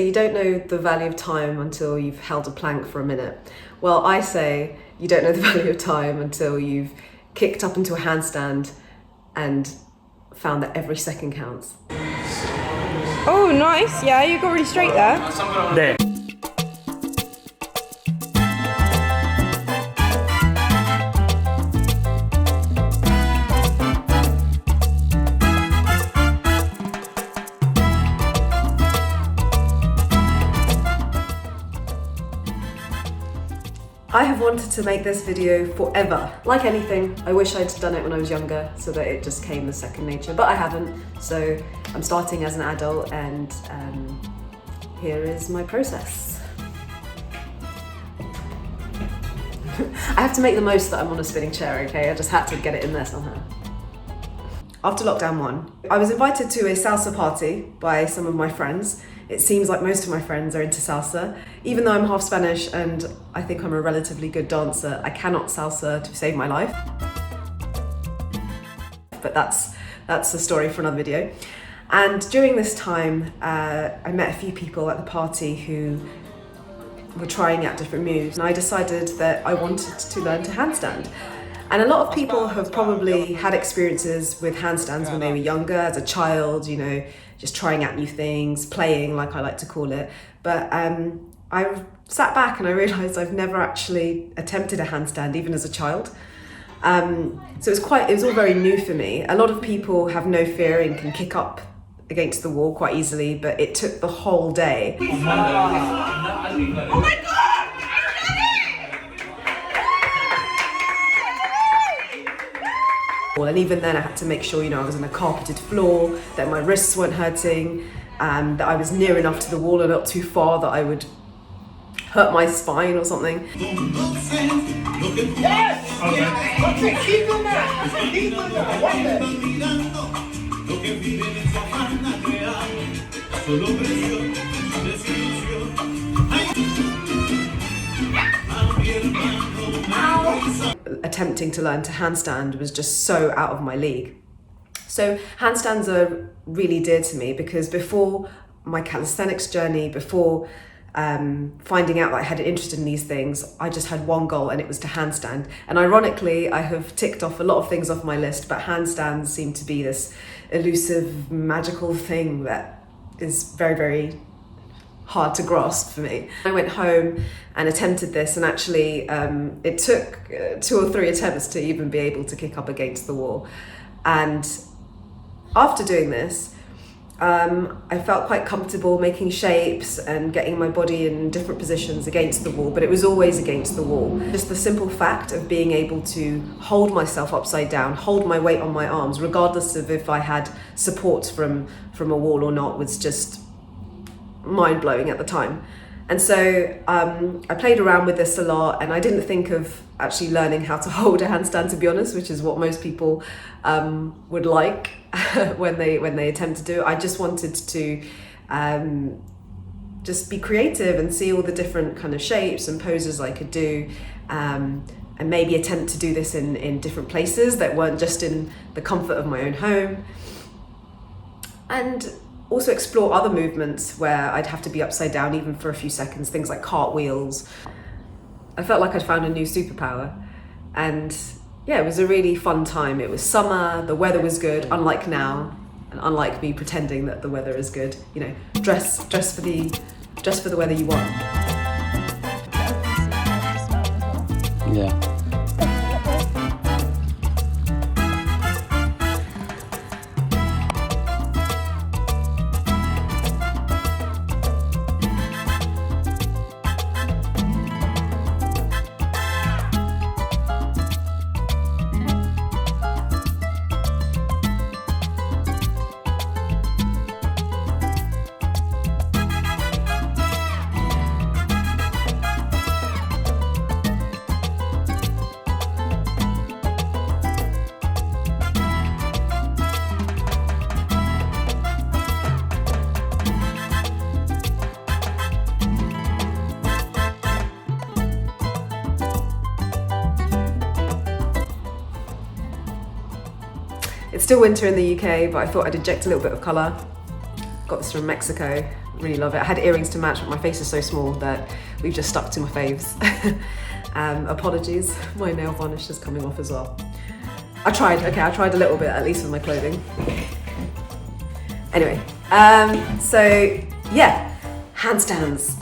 You don't know the value of time until you've held a plank for a minute. Well, I say you don't know the value of time until you've kicked up into a handstand and found that every second counts. Oh, nice. Yeah, you got really straight there. There. I have wanted to make this video forever. Like anything, I wish I'd done it when I was younger so that it just came as second nature, but I haven't. So I'm starting as an adult and here is my process. I have to make the most that I'm on a spinning chair, okay? I just had to get it in there somehow. After lockdown 1, I was invited to a salsa party by some of my friends. It seems like most of my friends are into salsa. Even though I'm half Spanish and I think I'm a relatively good dancer, I cannot salsa to save my life. But that's a story for another video. And during this time, I met a few people at the party who were trying out different moves, and I decided that I wanted to learn to handstand. And a lot of people have probably had experiences with handstands when they were younger, as a child, you know, just trying out new things, playing, like I like to call it. But I sat back and I realised I've never actually attempted a handstand, even as a child. So it was all very new for me. A lot of people have no fear and can kick up against the wall quite easily, but it took the whole day. Oh my God! And even then I had to make sure, you know, I was on a carpeted floor, that my wrists weren't hurting, that I was near enough to the wall and not too far that I would hurt my spine or something. Yes! Okay, keep doing that! Keep doing that! Watch that! Attempting to learn to handstand was just so out of my league. So handstands are really dear to me because before my calisthenics journey, before finding out that I had an interest in these things, I just had one goal, and it was to handstand. And ironically, I have ticked off a lot of things off my list, but handstands seem to be this elusive, magical thing that is very, very hard to grasp for me. I went home and attempted this, and actually it took 2 or 3 attempts to even be able to kick up against the wall. And after doing this, I felt quite comfortable making shapes and getting my body in different positions against the wall, but it was always against the wall. Just the simple fact of being able to hold myself upside down, hold my weight on my arms, regardless of if I had support from a wall or not, was just mind-blowing at the time. And so I played around with this a lot, and I didn't think of actually learning how to hold a handstand, to be honest, which is what most people would like when they attempt to do it. I just wanted to just be creative and see all the different kind of shapes and poses I could do, and maybe attempt to do this in different places that weren't just in the comfort of my own home. And also explore other movements where I'd have to be upside down even for a few seconds, things like cartwheels. I felt like I'd found a new superpower, and yeah, it was a really fun time. It was summer, the weather was good, unlike now, and unlike me pretending that the weather is good. You know, dress for the weather you want. Yeah. It's still winter in the UK, but I thought I'd inject a little bit of colour. Got this from Mexico. really love it. I had earrings to match, but my face is so small that we've just stuck to my faves. Apologies, my nail varnish is coming off as well. I tried a little bit, at least with my clothing. Anyway, so yeah, handstands.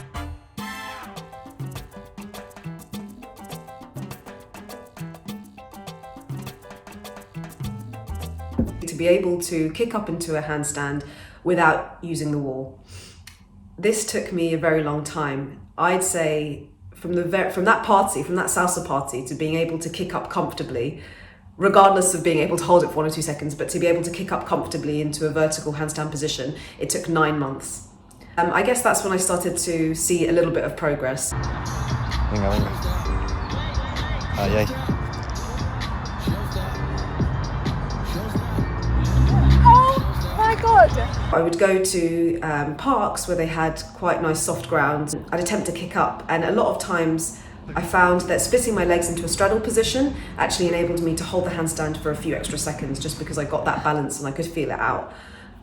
To be able to kick up into a handstand without using the wall. This took me a very long time. I'd say from that salsa party to being able to kick up comfortably, regardless of being able to hold it for 1 or 2 seconds, but to be able to kick up comfortably into a vertical handstand position, it took 9 months. I guess that's when I started to see a little bit of progress. Venga, venga. Ahí, ahí. I would go to parks where they had quite nice soft ground. I'd attempt to kick up, and a lot of times I found that splitting my legs into a straddle position actually enabled me to hold the handstand for a few extra seconds, just because I got that balance and I could feel it out.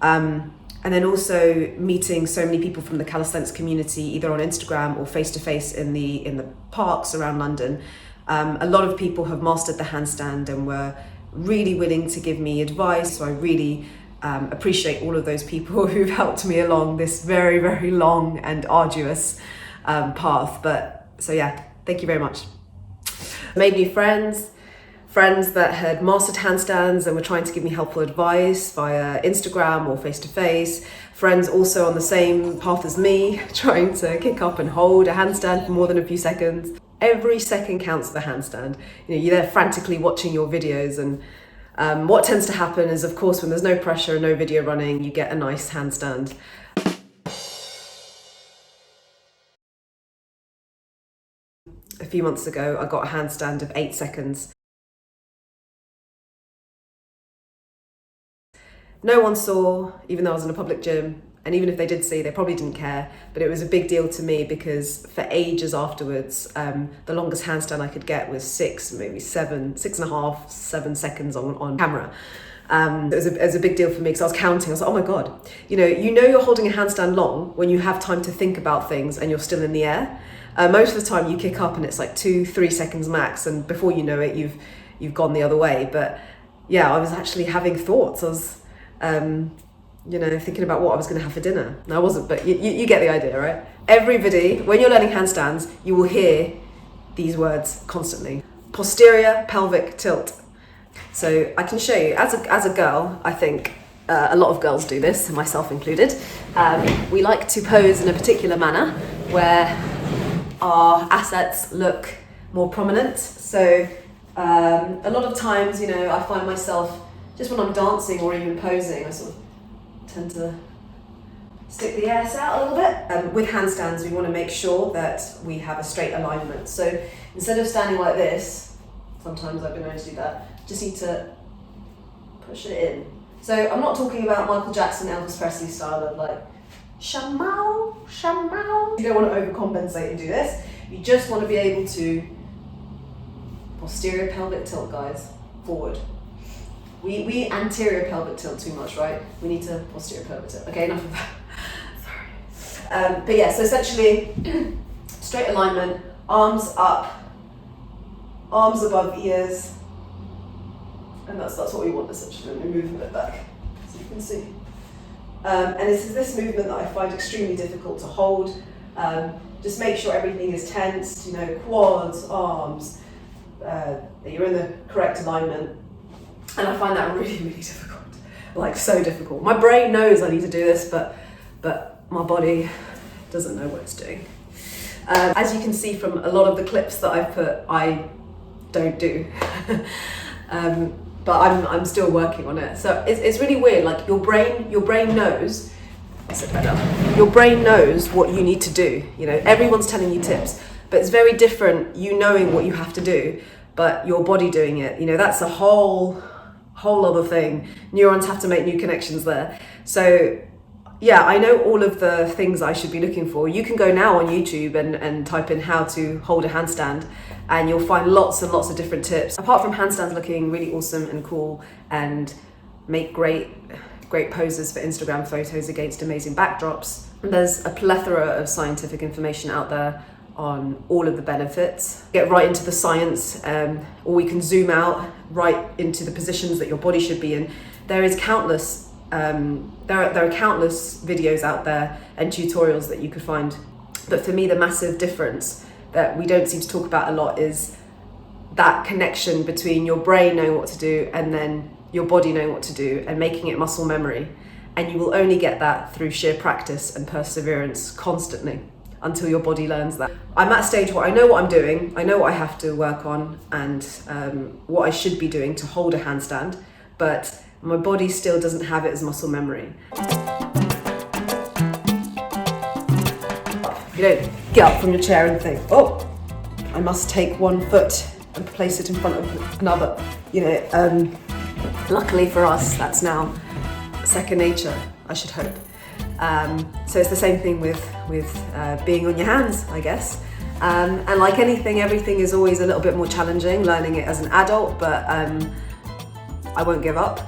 And then also meeting so many people from the calisthenics community, either on Instagram or face-to-face in the parks around London. A lot of people have mastered the handstand and were really willing to give me advice, so I really appreciate all of those people who've helped me along this very, very long and arduous path. But so yeah, thank you very much. Made new friends that had mastered handstands and were trying to give me helpful advice via Instagram or face-to-face. Friends also on the same path as me, trying to kick up and hold a handstand for more than a few seconds. Every second counts for the handstand. You know, you're there frantically watching your videos, and what tends to happen is, of course, when there's no pressure, no video running, you get a nice handstand. A few months ago, I got a handstand of 8 seconds. No one saw, even though I was in a public gym, and even if they did see, they probably didn't care, but it was a big deal to me because for ages afterwards, the longest handstand I could get was 6.5, 7 seconds on camera. It was a big deal for me because I was counting. I was like, oh my God, you know you're holding a handstand long when you have time to think about things and you're still in the air. Most of the time you kick up and it's like 2-3 seconds max, and before you know it, you've gone the other way. But yeah, I was actually having thoughts. I was thinking about what I was going to have for dinner. No, I wasn't, but you get the idea, right? Everybody, when you're learning handstands, you will hear these words constantly. Posterior pelvic tilt. So I can show you, as a girl, I think a lot of girls do this, myself included. We like to pose in a particular manner where our assets look more prominent. So a lot of times, I find myself, just when I'm dancing or even posing, I sort of tend to stick the ass out a little bit. With handstands, we want to make sure that we have a straight alignment. So instead of standing like this, sometimes I've been known to do that, just need to push it in. So I'm not talking about Michael Jackson, Elvis Presley style of like, shamao, shamao. You don't want to overcompensate and do this. You just want to be able to posterior pelvic tilt, guys, forward. We anterior pelvic tilt too much, right? We need to posterior pelvic tilt. Okay, enough of that. Sorry. But yeah, so essentially, straight alignment, arms up, arms above ears, and that's what we want essentially. Let me move a bit back so you can see. And it's this movement that I find extremely difficult to hold. Just make sure everything is tensed, quads, arms, that you're in the correct alignment. And I find that really, really difficult, like so difficult. My brain knows I need to do this, but my body doesn't know what it's doing. As you can see from a lot of the clips that I've put, I don't do. But I'm still working on it. So it's really weird, like your brain knows, your brain knows what you need to do. Everyone's telling you tips, but it's very different you knowing what you have to do, but your body doing it. That's a whole other thing. Neurons have to make new connections there. So yeah, I know all of the things I should be looking for. You can go now on YouTube and type in how to hold a handstand, and you'll find lots and lots of different tips. Apart from handstands looking really awesome and cool and make great poses for Instagram photos against amazing backdrops, There's a plethora of scientific information out there on all of the benefits. Get right into the science, or we can zoom out right into the positions that your body should be in. There are countless videos out there and tutorials that you could find. But for me, the massive difference that we don't seem to talk about a lot is that connection between your brain knowing what to do and then your body knowing what to do and making it muscle memory. And you will only get that through sheer practice and perseverance constantly until your body learns that. I'm at a stage where I know what I'm doing, I know what I have to work on and what I should be doing to hold a handstand, but my body still doesn't have it as muscle memory. You don't get up from your chair and think, oh, I must take one foot and place it in front of another. You know, luckily for us, that's now second nature, I should hope. So it's the same thing with being on your hands, I guess. And like anything, everything is always a little bit more challenging, learning it as an adult, but I won't give up.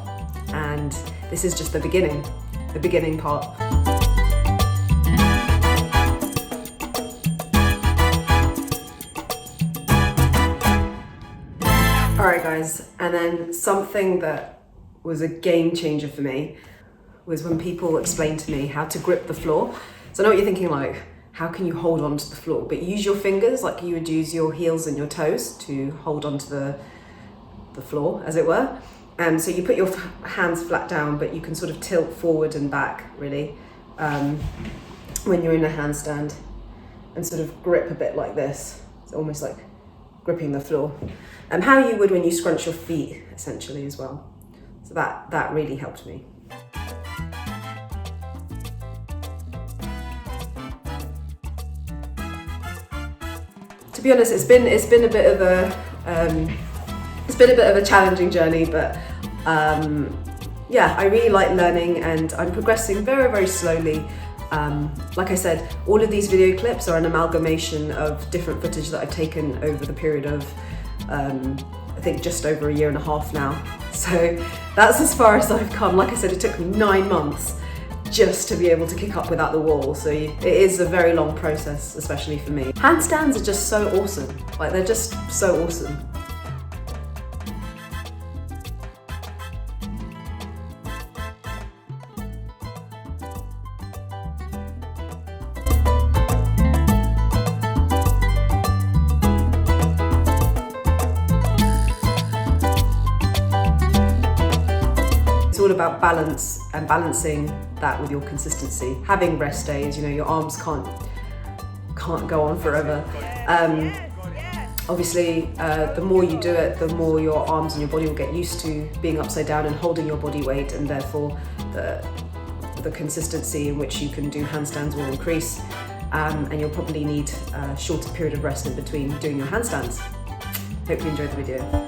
And this is just the beginning part. All right, guys, and then something that was a game changer for me was when people explained to me how to grip the floor. So I know what you're thinking, like, how can you hold on to the floor? But use your fingers like you would use your heels and your toes to hold onto the floor, as it were. So you put your hands flat down, but you can sort of tilt forward and back, really, when you're in a handstand, and sort of grip a bit like this. It's almost like gripping the floor. How you would when you scrunch your feet, essentially, as well. So that really helped me. To be honest, it's been a bit of a challenging journey, but yeah, I really like learning and I'm progressing very, very slowly. Like I said, all of these video clips are an amalgamation of different footage that I've taken over the period of I think just over 1.5 years now. So that's as far as I've come. Like I said, it took me 9 months just to be able to kick up without the wall. So it is a very long process, especially for me. Handstands are just so awesome. Like, they're just so awesome. It's all about balance and balancing that with your consistency. Having rest days, you know, your arms can't go on forever. Obviously, the more you do it, the more your arms and your body will get used to being upside down and holding your body weight, and therefore the consistency in which you can do handstands will increase, and you'll probably need a shorter period of rest in between doing your handstands. Hope you enjoyed the video.